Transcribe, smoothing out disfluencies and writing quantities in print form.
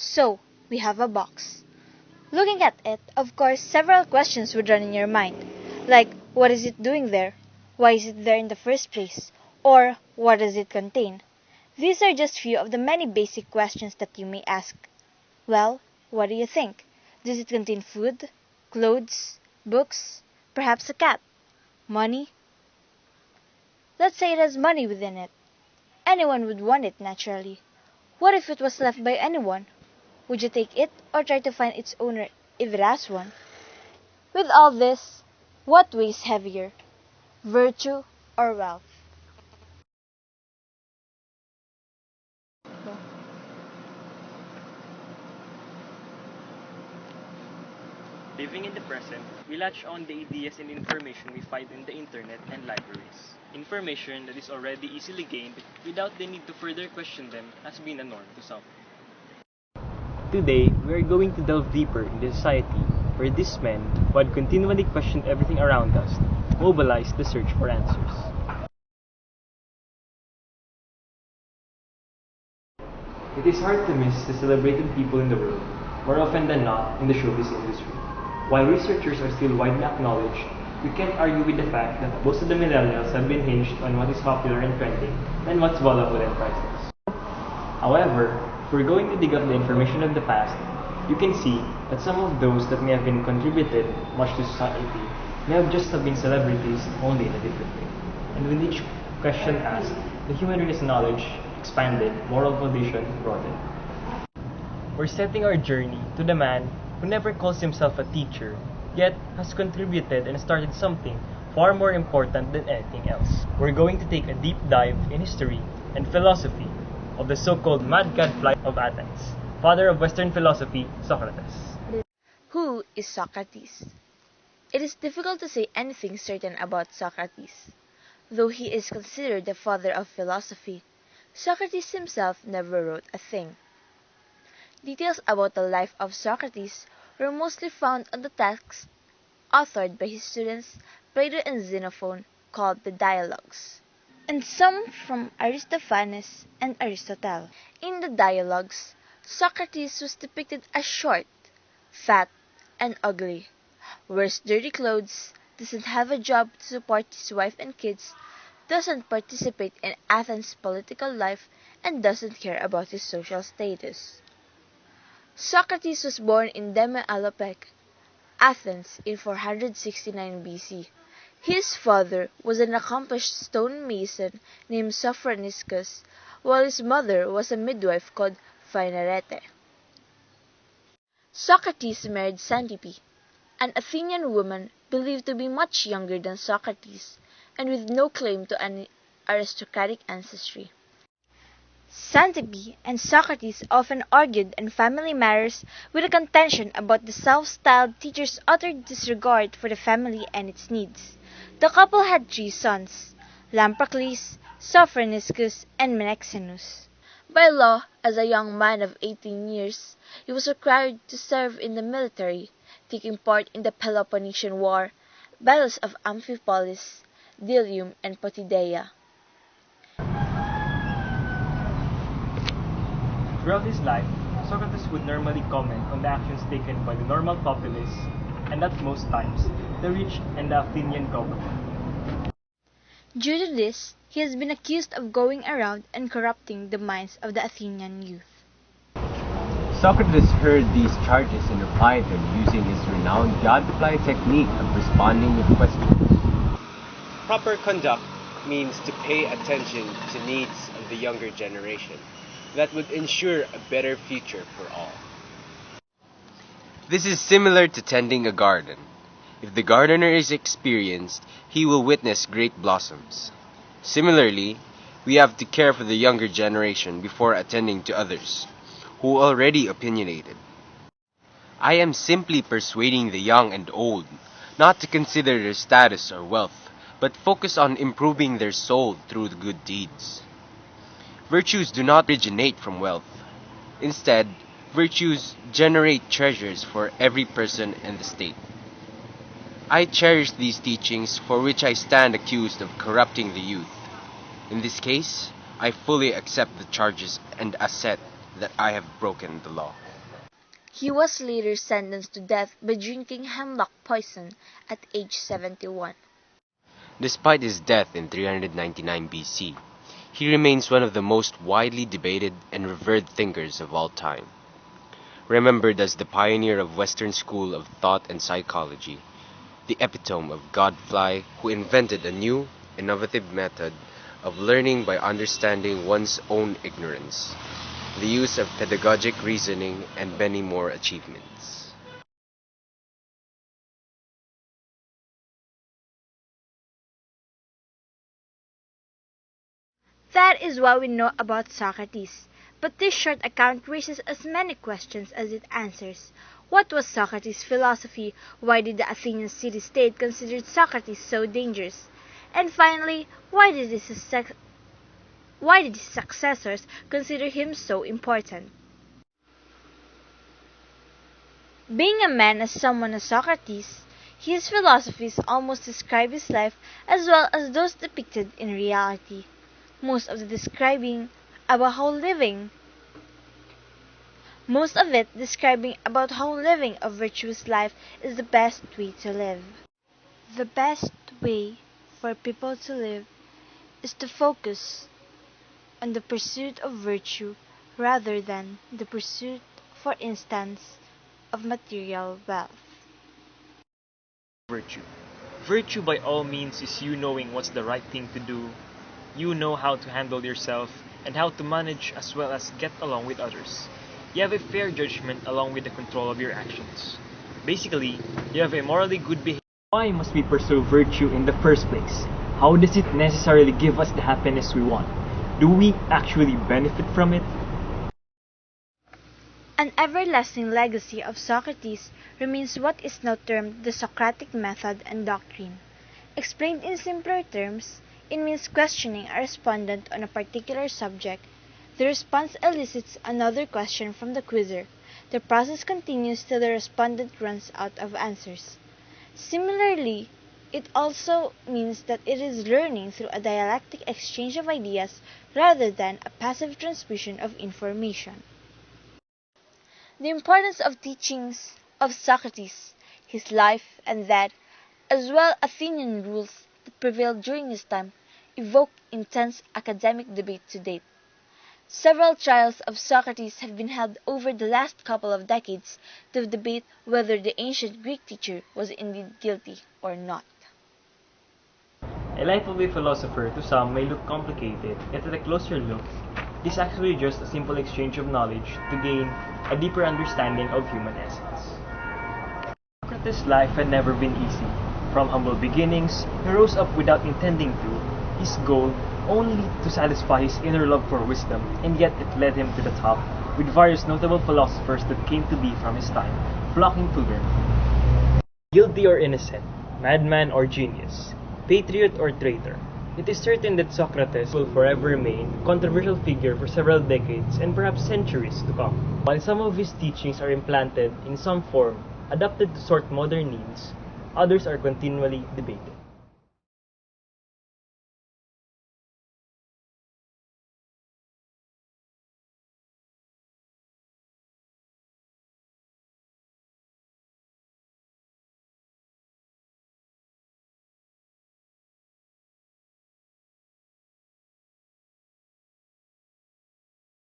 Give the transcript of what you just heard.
So, we have a box. Looking at it, of course, several questions would run in your mind. Like, what is it doing there? Why is it there in the first place? Or, what does it contain? These are just few of the many basic questions that you may ask. Well, what do you think? Does it contain food, clothes, books, perhaps a cat, money? Let's say it has money within it. Anyone would want it naturally. What if it was left by anyone? Would you take it or try to find its owner if it has one? With all this, what weighs heavier? Virtue or wealth? Living in the present, we latch on the ideas and information we find in the internet and libraries. Information that is already easily gained without the need to further question them has been a norm to some. Today, we are going to delve deeper in the society where these men, who had continually questioned everything around us, mobilized the search for answers. It is hard to miss the celebrated people in the world, more often than not in the showbiz industry. While researchers are still widely acknowledged, we can't argue with the fact that most of the millennials have been hinged on what is popular and trending and what's volatile and priceless. However, if we're going to dig up the information of the past, you can see that some of those that may have been contributed much to society may have just have been celebrities only in a different way. And with each question asked, the human race knowledge expanded, moral foundation broadened. We're setting our journey to the man who never calls himself a teacher, yet has contributed and started something far more important than anything else. We're going to take a deep dive in history and philosophy of the so-called mad gadfly of Athens, father of Western philosophy, Socrates. Who is Socrates? It is difficult to say anything certain about Socrates. Though he is considered the father of philosophy, Socrates himself never wrote a thing. Details about the life of Socrates were mostly found on the texts authored by his students Plato and Xenophon called the Dialogues, and some from Aristophanes and Aristotle. In the Dialogues, Socrates was depicted as short, fat, and ugly, wears dirty clothes, doesn't have a job to support his wife and kids, doesn't participate in Athens' political life, and doesn't care about his social status. Socrates was born in Deme-Alopec, Athens, in 469 BC. His father was an accomplished stonemason named Sophroniscus, while his mother was a midwife called Phainarete. Socrates married Xantippe, an Athenian woman believed to be much younger than Socrates, and with no claim to any aristocratic ancestry. Xantippe and Socrates often argued on family matters with a contention about the self-styled teacher's utter disregard for the family and its needs. The couple had 3 sons, Lamprocles, Sophroniscus, and Menexenus. By law, as a young man of 18 years, he was required to serve in the military, taking part in the Peloponnesian War, battles of Amphipolis, Delium, and Potidaea. Throughout his life, Socrates would normally comment on the actions taken by the normal populace, and at most times, the rich and the Athenian government. Due to this, he has been accused of going around and corrupting the minds of the Athenian youth. Socrates heard these charges and replied them using his renowned gadfly technique of responding with questions. Proper conduct means to pay attention to needs of the younger generation that would ensure a better future for all. This is similar to tending a garden. If the gardener is experienced, he will witness great blossoms. Similarly, we have to care for the younger generation before attending to others, who are already opinionated. I am simply persuading the young and old not to consider their status or wealth, but focus on improving their soul through good deeds. Virtues do not originate from wealth. Instead, virtues generate treasures for every person and the state. I cherish these teachings for which I stand accused of corrupting the youth. In this case, I fully accept the charges and assert that I have broken the law. He was later sentenced to death by drinking hemlock poison at age 71. Despite his death in 399 BC, he remains one of the most widely debated and revered thinkers of all time. Remembered as the pioneer of Western school of thought and psychology, the epitome of gadfly who invented a new, innovative method of learning by understanding one's own ignorance, the use of pedagogic reasoning, and many more achievements. That is what we know about Socrates, but this short account raises as many questions as it answers. What was Socrates' philosophy? Why did the Athenian city-state consider Socrates so dangerous? And finally, why did his successors consider him so important? Being a man as someone as Socrates, his philosophies almost describe his life as well as those depicted in reality. Most of it describing about how living a virtuous life is the best way to live. The best way for people to live is to focus on the pursuit of virtue rather than the pursuit, for instance, of material wealth. Virtue. Virtue by all means is you knowing what's the right thing to do. You know how to handle yourself and how to manage as well as get along with others. You have a fair judgment along with the control of your actions. Basically, you have a morally good behavior. Why must we pursue virtue in the first place? How does it necessarily give us the happiness we want? Do we actually benefit from it? An everlasting legacy of Socrates remains what is now termed the Socratic method and doctrine. Explained in simpler terms, it means questioning a respondent on a particular subject. The response elicits another question from the quizzer. The process continues till the respondent runs out of answers. Similarly, it also means that it is learning through a dialectic exchange of ideas rather than a passive transmission of information. The importance of teachings of Socrates, his life, and that, as well Athenian rules that prevailed during his time, evoke intense academic debate to date. Several trials of Socrates have been held over the last couple of decades to debate whether the ancient Greek teacher was indeed guilty or not. A life of a philosopher to some may look complicated, yet at a closer look, it is actually just a simple exchange of knowledge to gain a deeper understanding of human essence. Socrates' life had never been easy. From humble beginnings, he rose up without intending to, his goal only to satisfy his inner love for wisdom, and yet it led him to the top, with various notable philosophers that came to be from his time, flocking to learn. Guilty or innocent, madman or genius, patriot or traitor, it is certain that Socrates will forever remain a controversial figure for several decades and perhaps centuries to come. While some of his teachings are implanted in some form, adapted to sort modern needs, others are continually debated.